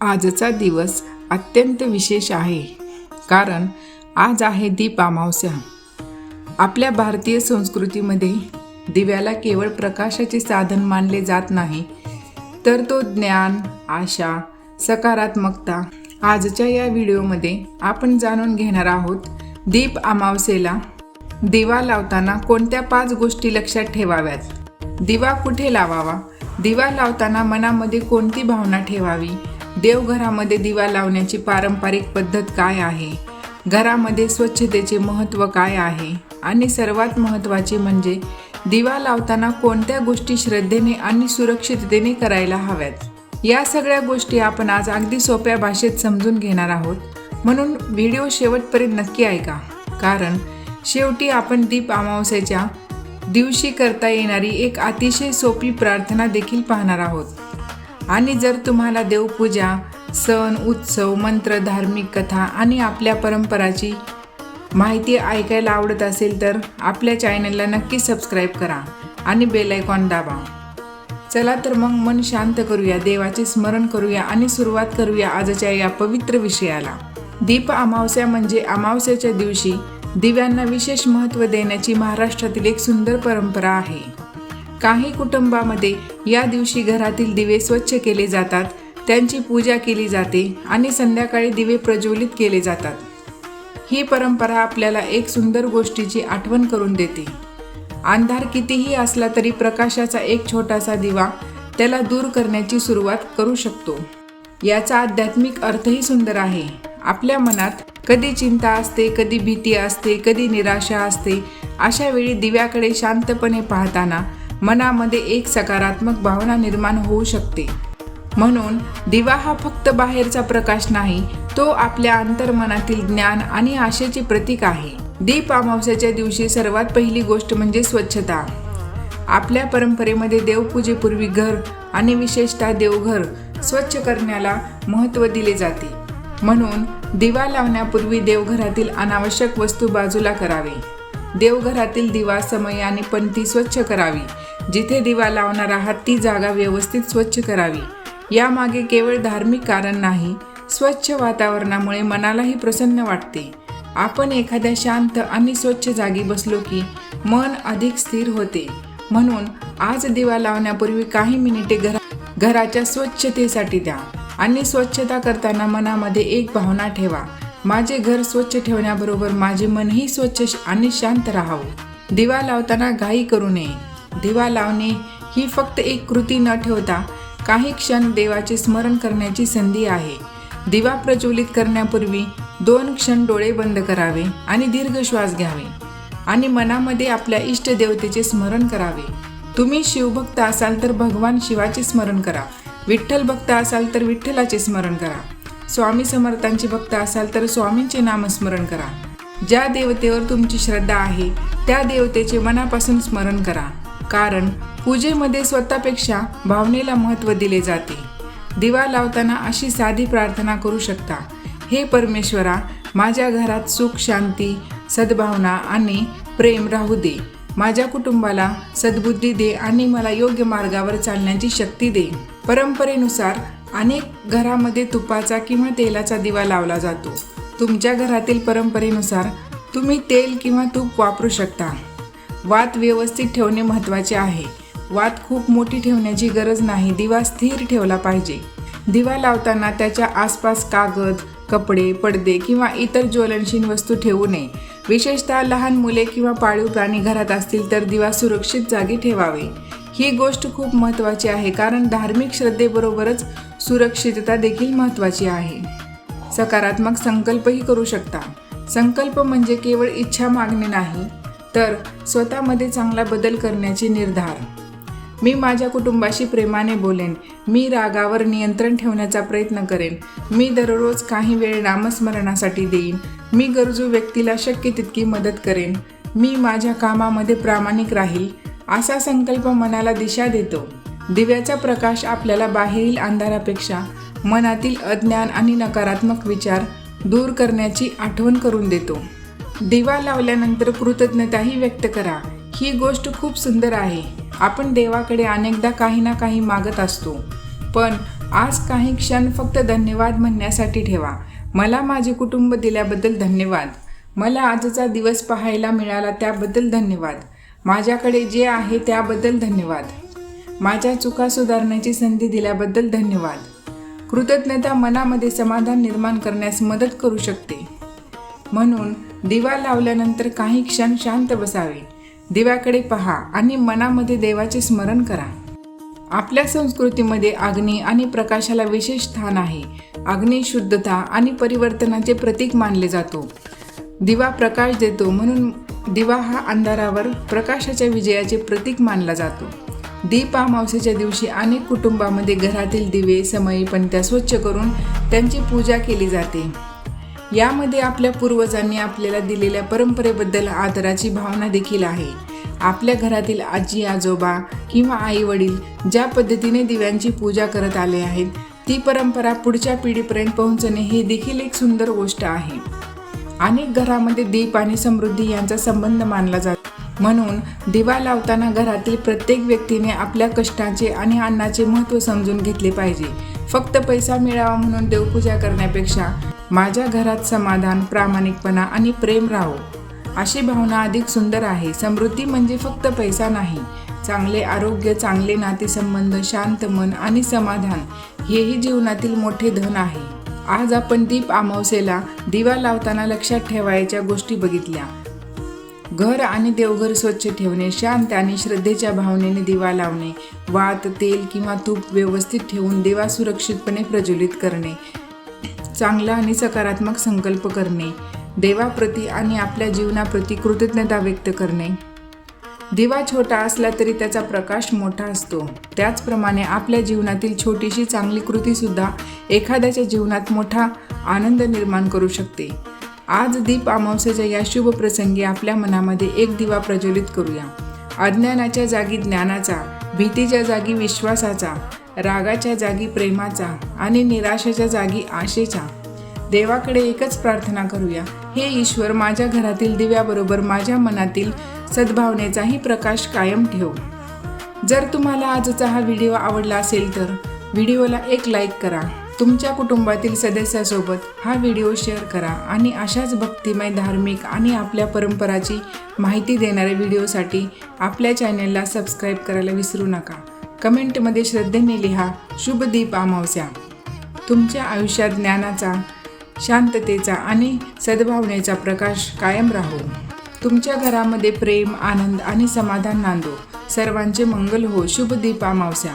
आजचा दिवस अत्यंत विशेष आहे, कारण आज आहे दीप अमावस्या. आपल्या भारतीय संस्कृतीमध्ये दिव्याला केवळ प्रकाशाचे साधन मानले जात नाही, तर तो ज्ञान, आशा, सकारात्मकता. आजच्या या व्हिडिओमध्ये आपण जाणून घेणार आहोत दीप अमावस्येला दिवा लावताना कोणत्या 5 गोष्टी लक्षात ठेवाव्यात. दिवा कुठे लावावा, दिवा लावताना मनामध्ये कोणती भावना ठेवावी, देवघरामध्ये दिवा लावण्याची पारंपरिक पद्धत काय आहे, घरामध्ये स्वच्छतेचे महत्त्व काय आहे, आणि सर्वात महत्त्वाचे म्हणजे दिवा लावताना कोणत्या गोष्टी श्रद्धेने आणि सुरक्षिततेने करायला हव्यात. या सगळ्या गोष्टी आपण आज अगदी सोप्या भाषेत समजून घेणार आहोत, म्हणून व्हिडिओ शेवटपर्यंत नक्की ऐका. कारण शेवटी आपण दीप अमावस्येच्या दिवशी करता येणारी एक अतिशय सोपी प्रार्थना देखील पाहणार आहोत. आणि जर तुम्हाला देवपूजा, सण, उत्सव, मंत्र, धार्मिक कथा आणि आपल्या परंपराची माहिती ऐकायला आवडत असेल तर आपल्या चॅनलला नक्की सबस्क्राईब करा आणि बेल आयकॉन दाबा. चला तर मग मन शांत करूया, देवाचे स्मरण करूया आणि सुरुवात करूया आजच्या या पवित्र विषयाला. दीप अमावस्या म्हणजे अमावस्येच्या दिवशी दिव्यांना विशेष महत्त्व देण्याची महाराष्ट्रातील एक सुंदर परंपरा आहे. काही कुटुंबामध्ये या दिवशी घरातील दिवे स्वच्छ केले जातात, त्यांची पूजा केली जाते आणि संध्याकाळी दिवे प्रज्वलित केले जातात. ही परंपरा आपल्याला एक सुंदर गोष्टीची आठवण करून देते. अंधार कितीही असला तरी प्रकाशाचा एक छोटासा दिवा त्याला दूर करण्याची सुरुवात करू शकतो. याचा आध्यात्मिक अर्थही सुंदर आहे. आपल्या मनात कधी चिंता असते, कधी भीती असते, कधी निराशा असते. अशा वेळी दिव्याकडे शांतपणे पाहताना मनामध्ये एक सकारात्मक भावना निर्माण होऊ शकते. म्हणून दिवा हा फक्त बाहेरचा प्रकाश नाही, तो आपल्या अंतर्मनातील ज्ञान आणि आशेचे प्रतीक आहे. दीप अमावस्येच्या दिवशी सर्वात पहिली गोष्ट म्हणजे स्वच्छता. आपल्या परंपरेमध्ये देवपूजेपूर्वी घर आणि विशेषतः देवघर स्वच्छ करण्याला महत्त्व दिले जाते. म्हणून दिवा लावण्यापूर्वी देवघरातील अनावश्यक वस्तू बाजूला करावे. देवघरातील दिवा, समय आणि पंथी स्वच्छ करावी. जिथे दिवा लावणार आहात ती जागा व्यवस्थित स्वच्छ करावी. यामागे केवळ धार्मिक कारण नाही, स्वच्छ वातावरणामुळे मनालाही प्रसन्न वाटते. आपण एखाद्या शांत आणि स्वच्छ जागी बसलो की मन अधिक स्थिर होते. म्हणून आज दिवा लावण्यापूर्वी काही मिनिटे घराच्या स्वच्छतेसाठी द्या आणि स्वच्छता करताना मनामध्ये एक भावना ठेवा, माझे घर स्वच्छ ठेवण्याबरोबर माझे मनही स्वच्छ आणि शांत राहावे. दिवा लावताना घाई करू नये. दिवा लावणे ही फक्त एक कृती न ठेवता काही क्षण देवाचे स्मरण करण्याची संधी आहे. दिवा प्रज्वलित करण्यापूर्वी 2 क्षण डोळे बंद करावे आणि दीर्घ श्वास घ्यावे आणि मनामध्ये आपल्या इष्टदेवतेचे स्मरण करावे. तुम्ही शिवभक्त असाल तर भगवान शिवाचे स्मरण करा, विठ्ठल भक्त असाल तर विठ्ठलाचे स्मरण करा, स्वामी समर्थांचे भक्त असाल तर स्वामींचे नामस्मरण करा. ज्या देवतेवर तुमची श्रद्धा आहे त्या देवतेचे मनापासून स्मरण करा. कारण पूजेमध्ये स्वतःपेक्षा भावनेला महत्त्व दिले जाते. दिवा लावताना अशी साधी प्रार्थना करू शकता, हे परमेश्वरा, माझ्या घरात सुख, शांती, सद्भावना आणि प्रेम राहू दे. माझ्या कुटुंबाला सद्बुद्धी दे आणि मला योग्य मार्गावर चालण्याची शक्ती दे. परंपरेनुसार अनेक घरामध्ये तुपाचा किंवा तेलाचा दिवा लावला जातो. तुमच्या घरातील परंपरेनुसार तुम्ही तेल किंवा तूप वापरू शकता. वात व्यवस्थित ठेवणे महत्त्वाचे आहे. वात खूप मोठी ठेवण्याची गरज नाही, दिवा स्थिर ठेवला पाहिजे. दिवा लावताना त्याच्या आसपास कागद, कपडे, पडदे किंवा इतर ज्वलनशील वस्तू ठेवू नये. विशेषतः लहान मुले किंवा पाळीव प्राणी घरात असतील तर दिवा सुरक्षित जागी ठेवावे. ही गोष्ट खूप महत्त्वाची आहे, कारण धार्मिक श्रद्धेबरोबरच सुरक्षितता देखील महत्त्वाची आहे. सकारात्मक संकल्पही करू शकता. संकल्प म्हणजे केवळ इच्छा मागणे नाही, तर स्वतःमध्ये चांगला बदल करण्याचे निर्धार. मी माझ्या कुटुंबाशी प्रेमाने बोलेन. मी रागावर नियंत्रण ठेवण्याचा प्रयत्न करेन. मी दररोज काही वेळ नामस्मरणासाठी देईन. मी गरजू व्यक्तीला शक्य तितकी मदत करेन. मी माझ्या कामामध्ये प्रामाणिक राहील. असा संकल्प मनाला दिशा देतो. दिव्याचा प्रकाश आपल्याला बाहेरील अंधारापेक्षा मनातील अज्ञान आणि नकारात्मक विचार दूर करण्याची आठवण करून देतो. दिवा लावल्यानंतर कृतज्ञताही व्यक्त करा. ही गोष्ट खूप सुंदर आहे. आपण देवाकडे अनेकदा काही ना काही मागत असतो, पण आज काही क्षण फक्त धन्यवाद म्हणण्यासाठी ठेवा. मला माझे कुटुंब दिल्याबद्दल धन्यवाद. मला आजचा दिवस पाहायला मिळाला त्याबद्दल धन्यवाद. माझ्याकडे जे आहे त्याबद्दल धन्यवाद. माझ्या चुका सुधारण्याची संधी दिल्याबद्दल धन्यवाद. कृतज्ञता मनामध्ये समाधान निर्माण करण्यास मदत करू शकते. म्हणून दिवा लावल्यानंतर काही क्षण शांत बसावे. दिव्याकडे पहा आणि मनामध्ये देवाचे स्मरण करा. आपल्या संस्कृतीमध्ये अग्नी आणि प्रकाशाला विशेष स्थान आहे. अग्नी शुद्धता आणि परिवर्तनाचे प्रतीक मानले जातो. दिवा प्रकाश देतो, म्हणून दिवा हा अंधारावर प्रकाशाच्या विजयाचे प्रतीक मानला जातो. दीप अमावस्येच्या दिवशी अनेक कुटुंबामध्ये घरातील दिवे, समई, पणत्या स्वच्छ करून त्यांची पूजा केली जाते. यामध्ये आपल्या पूर्वजांनी आपल्याला दिलेल्या परंपरेबद्दल आदराची भावना देखील आहे. आपल्या घरातील आजी आजोबा किंवा आई वडील ज्या पद्धतीने दिव्यांची पूजा करत आले आहेत, ती परंपरा पुढच्या पिढीपर्यंत पोहोचणे ही देखील एक सुंदर गोष्ट आहे. अनेक घरामध्ये दीप आणि समृद्धी यांचा संबंध मानला जातो. म्हणून दिवा लावताना घरातील प्रत्येक व्यक्तीने आपल्या कष्टाचे आणि अन्नाचे महत्त्व समजून घेतले पाहिजे. फक्त पैसा मिळावा म्हणून देवपूजा करण्यापेक्षा माझ्या घरात समाधान, प्रामाणिकपणा आणि प्रेम राहो अशी भावना अधिक सुंदर आहे. समृद्धी म्हणजे फक्त पैसा नाही. चांगले आरोग्य, चांगले नातेसंबंध, शांत मन आणि समाधान हेही जीवनातील मोठे धन आहे. आज आपण दीप अमावस्येला दिवा लावताना लक्षात ठेवायच्या गोष्टी बघितल्या. घर आणि देवघर स्वच्छ ठेवणे, शांत आणि श्रद्धेच्या भावनेने दिवा लावणे, वात, तेल किंवा तूप व्यवस्थित ठेवून दिवा सुरक्षितपणे प्रज्वलित करणे, चांगला आणि सकारात्मक संकल्प करणे, देवाप्रती आणि आपल्या जीवनाप्रती कृतज्ञता व्यक्त करणे. दिवा छोटा असला तरी त्याचा प्रकाश मोठा असतो. त्याचप्रमाणे आपल्या जीवनातील छोटीशी चांगली कृतीसुद्धा एखाद्याच्या जीवनात मोठा आनंद निर्माण करू शकते. आज दीप अमावस्येच्या या शुभ प्रसंगी आपल्या मनामध्ये एक दिवा प्रज्वलित करूया. अज्ञानाच्या जागी ज्ञानाचा, भीतीच्या जागी विश्वासाचा, रागाच्या जागी प्रेमाचा आणि निराशेच्या जागी आशेचा. देवाकडे एकच प्रार्थना करूया, हे ईश्वर, माझ्या घरातील दिव्याबरोबर माझ्या मनातील सद्भावनेचाही प्रकाश कायम ठेव. जर तुम्हाला आजचा हा व्हिडिओ आवडला असेल तर व्हिडिओला एक लाईक करा. तुमच्या कुटुंबातील सदस्यासोबत हा व्हिडिओ शेअर करा आणि अशाच भक्तिमय, धार्मिक आणि आपल्या परंपराची माहिती देणाऱ्या व्हिडिओसाठी आपल्या चॅनलला सबस्क्राईब करायला विसरू नका. कमेंटमध्ये श्रद्धेने लिहा, शुभ दीप अमावस्या. तुमच्या आयुष्यात ज्ञानाचा, शांततेचा आणि सद्भावनेचा प्रकाश कायम राहो. तुमच्या घरामध्ये प्रेम, आनंद आणि समाधान नांदो. सर्वांचे मंगल हो. शुभ दीप अमावस्या.